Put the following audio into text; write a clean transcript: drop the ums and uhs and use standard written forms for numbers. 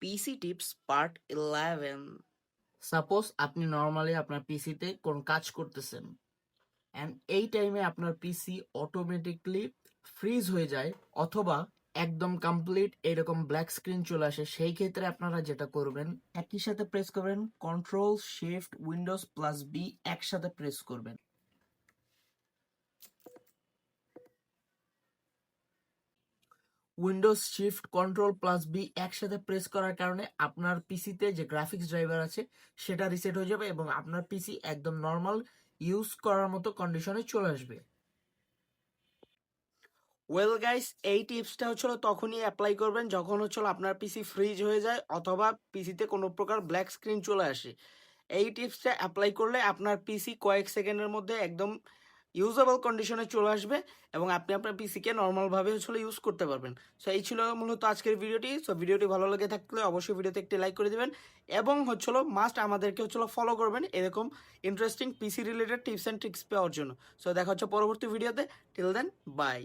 পিসি tips part 11। Suppose আপনি normally আপনার পিসিতে কোন কাজ করতেছেন অ্যান্ড এই টাইমে আপনার পিসি অটোমেটিকলি ফ্রিজ হয়ে যায় অথবা একদম কমপ্লিট এরকম ব্ল্যাক স্ক্রিন চলে আসে। সেই ক্ষেত্রে আপনারা যেটা করবেন, একই সাথে প্রেস করবেন control shift Windows plus B, একসাথে প্রেস করবেন। Windows shift control plus B একসাথে প্রেস করার কারণে আপনার পিসিতে যে গ্রাফিক্স ড্রাইভার আছে সেটা রিসেট হয়ে যাবে এবং আপনার পিসি একদম নর্মাল ইউজ করার মতো কন্ডিশনে চলে আসবে। ওয়েল গাইস, এই টিপসটা হচ্ছিল তখনই অ্যাপ্লাই করবেন যখন হচ্ছিল আপনার পিসি ফ্রিজ হয়ে যায় অথবা পিসিতে কোনো প্রকার ব্ল্যাক স্ক্রিন চলে আসে। এই টিপসটা অ্যাপ্লাই করলে আপনার পিসি কয়েক সেকেন্ডের মধ্যে একদম ইউজেবল কন্ডিশনে চলে আসবে এবং আপনি আপনার পিসিকে নর্মালভাবে হচ্ছিল ইউজ করতে পারবেন। সো এই ছিল মূলত আজকের ভিডিওটি। সো ভিডিওটি ভালো লেগে থাকলে অবশ্যই ভিডিওতে একটি লাইক করে দেবেন এবং হচ্ছিল মাস্ট আমাদেরকে হচ্ছিল ফলো করবেন এরকম interesting PC related tips and tricks পাওয়ার জন্য। সো দেখা হচ্ছে পরবর্তী ভিডিওতে। Till then, by.